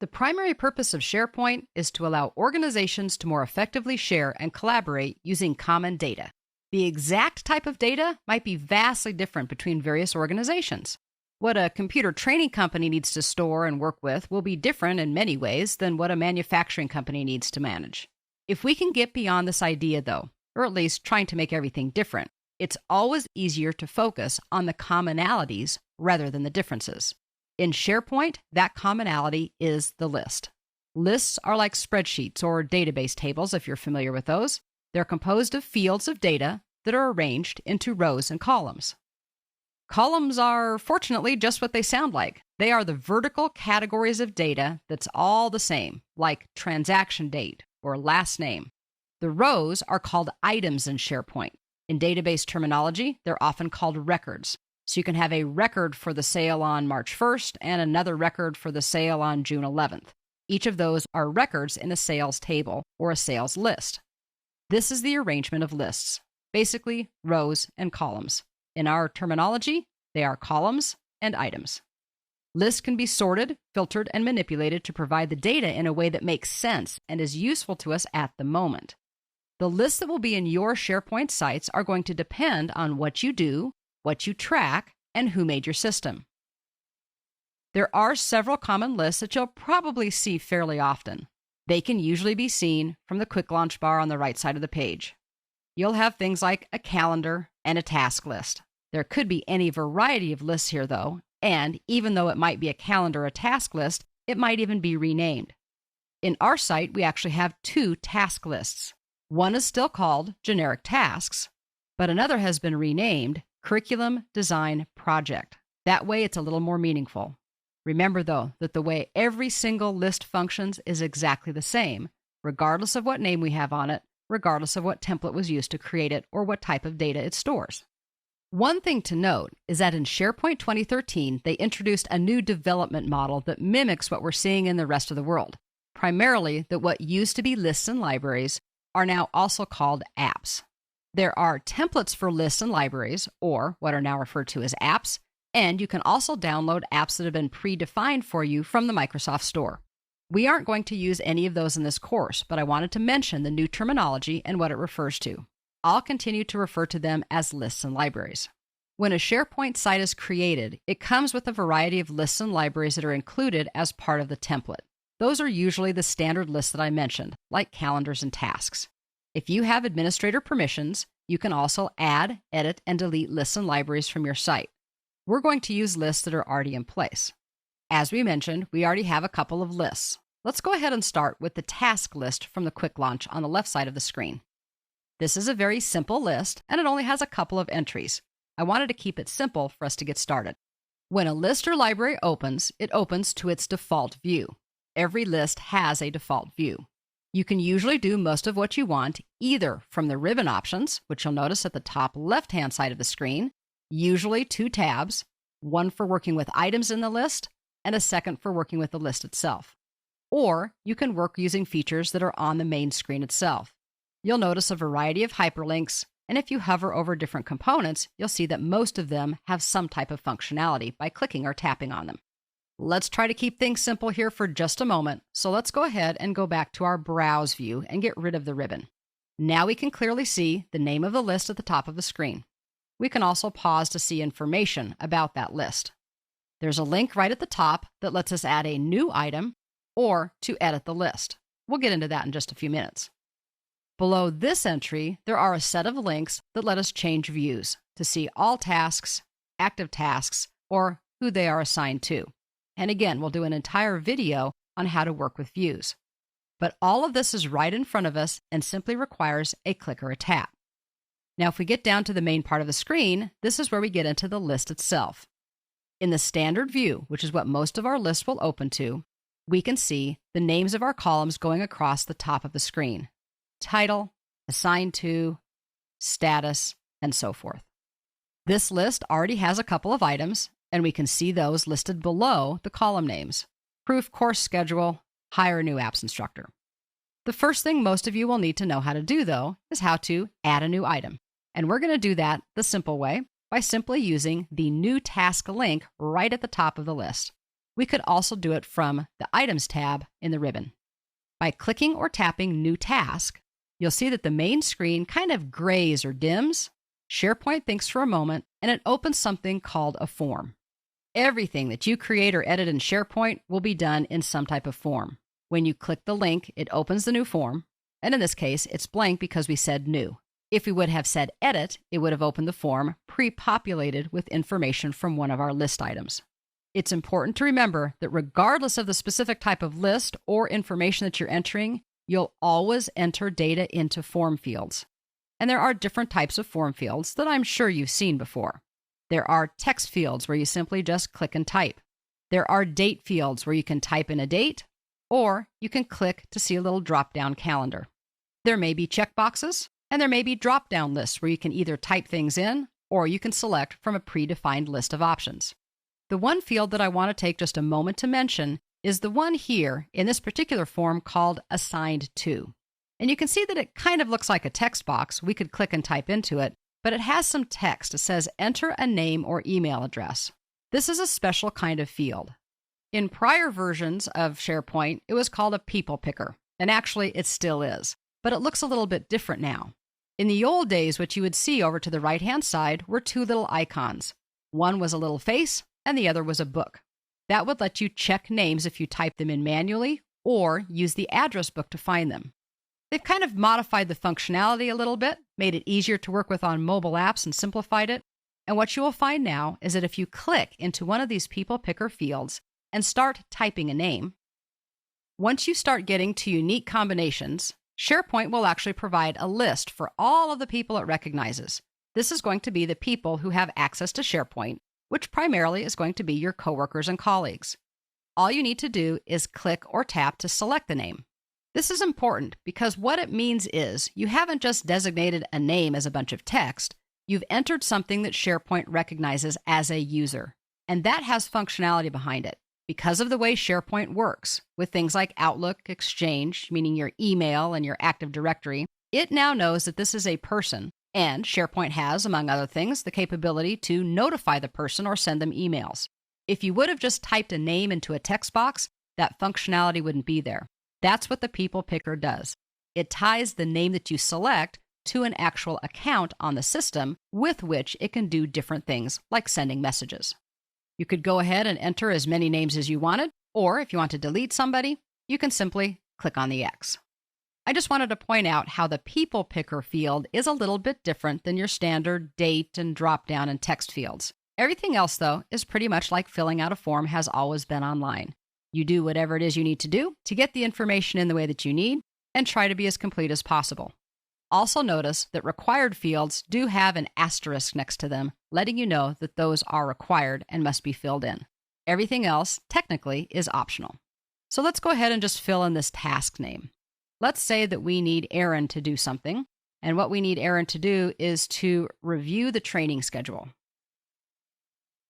The primary purpose of SharePoint is to allow organizations to more effectively share and collaborate using common data. The exact type of data might be vastly different between various organizations. What a computer training company needs to store and work with will be different in many ways than what a manufacturing company needs to manage. If we can get beyond this idea, though, or at least trying to make everything different, it's always easier to focus on the commonalities rather than the differences. In SharePoint, that commonality is the list. Lists are like spreadsheets or database tables, if you're familiar with those. They're composed of fields of data that are arranged into rows and columns. Columns are, fortunately, just what they sound like. They are the vertical categories of data that's all the same, like transaction date or last name. The rows are called items in SharePoint. In database terminology, they're often called records. So you can have a record for the sale on March 1st and another record for the sale on June 11th. Each of those are records in a sales table or a sales list. This is the arrangement of lists, basically rows and columns. In our terminology, they are columns and items. Lists can be sorted, filtered, and manipulated to provide the data in a way that makes sense and is useful to us at the moment. The lists that will be in your SharePoint sites are going to depend on what you do, what you track, and who made your system. There are several common lists that you'll probably see fairly often. They can usually be seen from the quick launch bar on the right side of the page. You'll have things like a calendar and a task list. There could be any variety of lists here, though, and even though it might be a calendar or a task list, it might even be renamed. In our site, we actually have two task lists. One is still called Generic Tasks, but another has been renamed Curriculum Design Project. That way, it's a little more meaningful. Remember, though, that the way every single list functions is exactly the same, regardless of what name we have on it, regardless of what template was used to create it, or what type of data it stores. One thing to note is that in SharePoint 2013, they introduced a new development model that mimics what we're seeing in the rest of the world, primarily that what used to be lists and libraries are now also called apps. There are templates for lists and libraries, or what are now referred to as apps, and you can also download apps that have been predefined for you from the Microsoft Store. We aren't going to use any of those in this course, but I wanted to mention the new terminology and what it refers to. I'll continue to refer to them as lists and libraries. When a SharePoint site is created, it comes with a variety of lists and libraries that are included as part of the template. Those are usually the standard lists that I mentioned, like calendars and tasks. If you have administrator permissions, you can also add, edit, and delete lists and libraries from your site. We're going to use lists that are already in place. As we mentioned, we already have a couple of lists. Let's go ahead and start with the task list from the quick launch on the left side of the screen. This is a very simple list, and it only has a couple of entries. I wanted to keep it simple for us to get started. When a list or library opens, it opens to its default view. Every list has a default view. You can usually do most of what you want either from the ribbon options, which you'll notice at the top left-hand side of the screen, usually two tabs, one for working with items in the list and a second for working with the list itself. Or you can work using features that are on the main screen itself. You'll notice a variety of hyperlinks, and if you hover over different components, you'll see that most of them have some type of functionality by clicking or tapping on them. Let's try to keep things simple here for just a moment, so let's go ahead and go back to our Browse view and get rid of the ribbon. Now we can clearly see the name of the list at the top of the screen. We can also pause to see information about that list. There's a link right at the top that lets us add a new item or to edit the list. We'll get into that in just a few minutes. Below this entry, there are a set of links that let us change views to see all tasks, active tasks, or who they are assigned to. And again, we'll do an entire video on how to work with views. But all of this is right in front of us and simply requires a click or a tap. Now, if we get down to the main part of the screen, this is where we get into the list itself. In the standard view, which is what most of our lists will open to, we can see the names of our columns going across the top of the screen. Title, assigned to, status, and so forth. This list already has a couple of items, and we can see those listed below the column names. Proof course schedule, hire a new apps instructor. The first thing most of you will need to know how to do, though, is how to add a new item. And we're going to do that the simple way by simply using the new task link right at the top of the list. We could also do it from the Items tab in the ribbon. By clicking or tapping New Task, you'll see that the main screen kind of grays or dims. SharePoint thinks for a moment, and it opens something called a form. Everything that you create or edit in SharePoint will be done in some type of form. When you click the link, it opens the new form, and in this case, it's blank because we said new. If we would have said edit, it would have opened the form pre-populated with information from one of our list items. It's important to remember that regardless of the specific type of list or information that you're entering, you'll always enter data into form fields. And there are different types of form fields that I'm sure you've seen before. There are text fields where you simply just click and type. There are date fields where you can type in a date, or you can click to see a little drop-down calendar. There may be checkboxes, and there may be drop-down lists where you can either type things in, or you can select from a predefined list of options. The one field that I want to take just a moment to mention is the one here in this particular form called Assigned To. And you can see that it kind of looks like a text box. We could click and type into it, but it has some text. It says, enter a name or email address. This is a special kind of field. In prior versions of SharePoint, it was called a people picker, and actually it still is, but it looks a little bit different now. In the old days, what you would see over to the right-hand side were two little icons. One was a little face, and the other was a book. That would let you check names if you type them in manually or use the address book to find them. They've kind of modified the functionality a little bit, made it easier to work with on mobile apps and simplified it. And what you will find now is that if you click into one of these people picker fields and start typing a name, once you start getting to unique combinations, SharePoint will actually provide a list for all of the people it recognizes. This is going to be the people who have access to SharePoint, which primarily is going to be your coworkers and colleagues. All you need to do is click or tap to select the name. This is important because what it means is you haven't just designated a name as a bunch of text, you've entered something that SharePoint recognizes as a user, and that has functionality behind it. Because of the way SharePoint works, with things like Outlook, Exchange, meaning your email and your Active Directory, it now knows that this is a person. And SharePoint has, among other things, the capability to notify the person or send them emails. If you would have just typed a name into a text box, that functionality wouldn't be there. That's what the People Picker does. It ties the name that you select to an actual account on the system with which it can do different things, like sending messages. You could go ahead and enter as many names as you wanted, or if you want to delete somebody, you can simply click on the X. I just wanted to point out how the People Picker field is a little bit different than your standard date and drop-down and text fields. Everything else, though, is pretty much like filling out a form has always been online. You do whatever it is you need to do to get the information in the way that you need and try to be as complete as possible. Also notice that required fields do have an asterisk next to them, letting you know that those are required and must be filled in. Everything else, technically, is optional. So let's go ahead and just fill in this task name. Let's say that we need Aaron to do something, and what we need Aaron to do is to review the training schedule.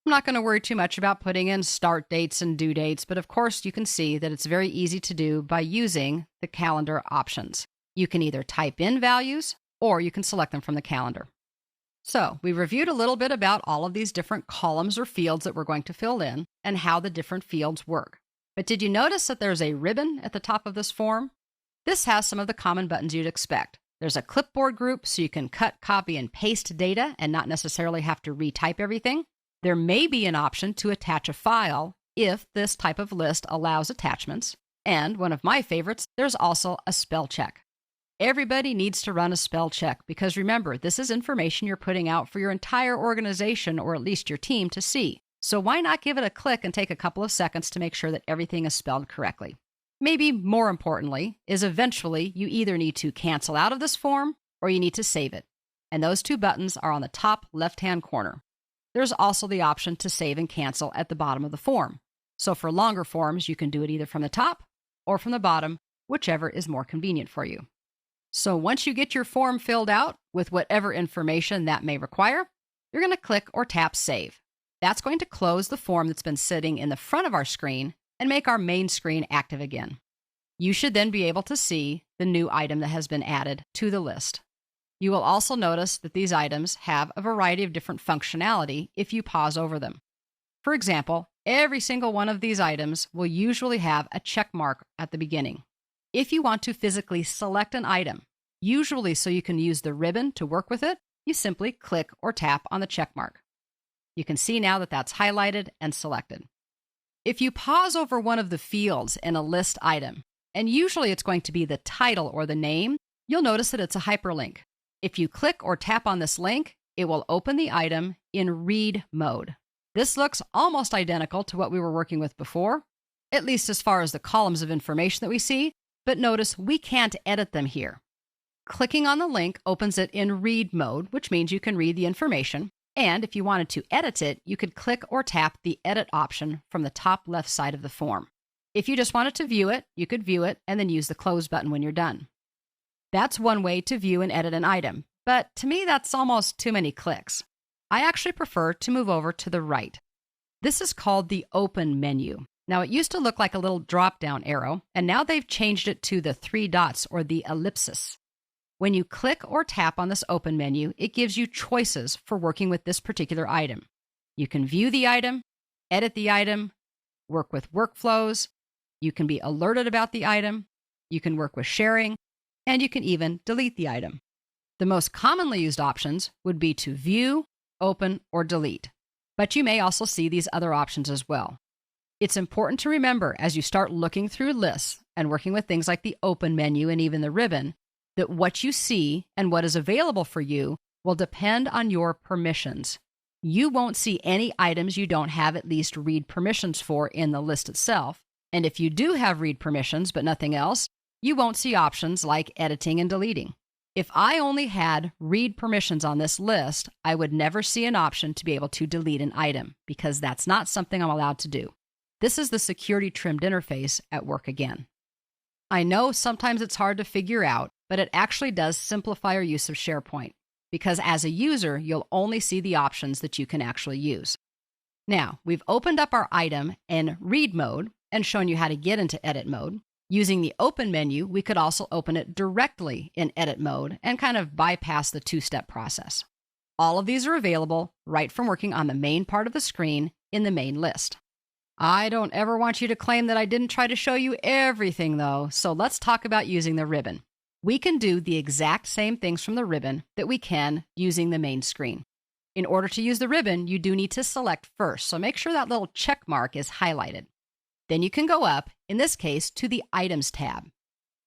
I'm not going to worry too much about putting in start dates and due dates, but of course you can see that it's very easy to do by using the calendar options. You can either type in values or you can select them from the calendar. So we reviewed a little bit about all of these different columns or fields that we're going to fill in and how the different fields work. But did you notice that there's a ribbon at the top of this form? This has some of the common buttons you'd expect. There's a clipboard group so you can cut, copy, and paste data and not necessarily have to retype everything. There may be an option to attach a file if this type of list allows attachments. And one of my favorites, there's also a spell check. Everybody needs to run a spell check because remember, this is information you're putting out for your entire organization or at least your team to see. So why not give it a click and take a couple of seconds to make sure that everything is spelled correctly? Maybe more importantly is eventually you either need to cancel out of this form or you need to save it. And those two buttons are on the top left-hand corner. There's also the option to save and cancel at the bottom of the form. So for longer forms, you can do it either from the top or from the bottom, whichever is more convenient for you. So once you get your form filled out with whatever information that may require, you're going to click or tap Save. That's going to close the form that's been sitting in the front of our screen and make our main screen active again. You should then be able to see the new item that has been added to the list. You will also notice that these items have a variety of different functionality if you pause over them. For example, Every single one of these items will usually have a check mark at the beginning. If you want to physically select an item, usually so you can use the ribbon to work with it, you simply click or tap on the check mark. You can see now that that's highlighted and selected. If you pause over one of the fields in a list item, and usually it's going to be the title or the name, you'll notice that it's a hyperlink. If you click or tap on this link, it will open the item in read mode. This looks almost identical to what we were working with before, at least as far as the columns of information that we see, but notice we can't edit them here. Clicking on the link opens it in read mode, which means you can read the information. And if you wanted to edit it, you could click or tap the edit option from the top left side of the form. If you just wanted to view it, you could view it and then use the close button when you're done. That's one way to view and edit an item, but to me that's almost too many clicks. I actually prefer to move over to the right. This is called the Open menu. Now, it used to look like a little drop-down arrow, and now they've changed it to the 3 dots or the ellipsis. When you click or tap on this Open menu, it gives you choices for working with this particular item. You can view the item, edit the item, work with workflows, you can be alerted about the item, you can work with sharing, and you can even delete the item. The most commonly used options would be to view, open, or delete, but you may also see these other options as well. It's important to remember as you start looking through lists and working with things like the Open menu and even the ribbon, that what you see and what is available for you will depend on your permissions. You won't see any items you don't have at least read permissions for in the list itself. And if you do have read permissions but nothing else, you won't see options like editing and deleting. If I only had read permissions on this list, I would never see an option to be able to delete an item because that's not something I'm allowed to do. This is the security trimmed interface at work again. I know sometimes it's hard to figure out, but it actually does simplify our use of SharePoint because as a user, you'll only see the options that you can actually use. Now, we've opened up our item in read mode and shown you how to get into edit mode. Using the Open menu, we could also open it directly in edit mode and kind of bypass the two-step process. All of these are available right from working on the main part of the screen in the main list. I don't ever want you to claim that I didn't try to show you everything though, so let's talk about using the ribbon. We can do the exact same things from the ribbon that we can using the main screen. In order to use the ribbon, you do need to select first, so make sure that little check mark is highlighted. Then you can go up, in this case, to the Items tab.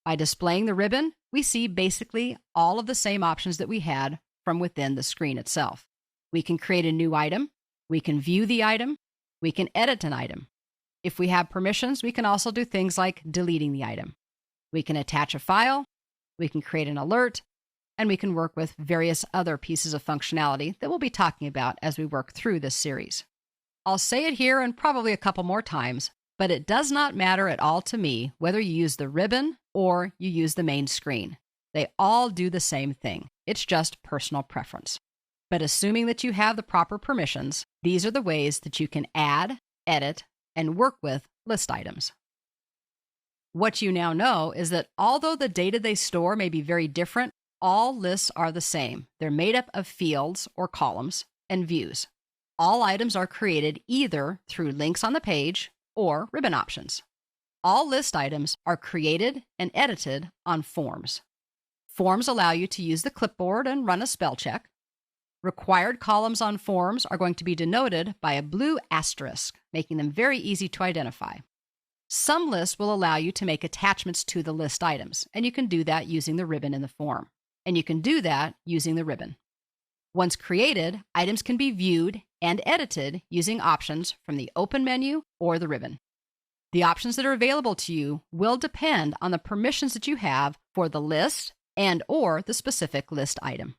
By displaying the ribbon, we see basically all of the same options that we had from within the screen itself. We can create a new item, we can view the item, we can edit an item. If we have permissions, we can also do things like deleting the item. We can attach a file, we can create an alert, and we can work with various other pieces of functionality that we'll be talking about as we work through this series. I'll say it here and probably a couple more times, but it does not matter at all to me whether you use the ribbon or you use the main screen. They all do the same thing. It's just personal preference. But assuming that you have the proper permissions, these are the ways that you can add, edit, and work with list items. What you now know is that although the data they store may be very different, all lists are the same. They're made up of fields or columns and views. All items are created either through links on the page or ribbon options. All list items are created and edited on forms. Forms allow you to use the clipboard and run a spell check. Required columns on forms are going to be denoted by a blue asterisk, making them very easy to identify. Some lists will allow you to make attachments to the list items, and you can do that using the ribbon in the form. And you can do that using the ribbon. Once created, items can be viewed and edited using options from the Open menu or the ribbon. The options that are available to you will depend on the permissions that you have for the list and/or the specific list item.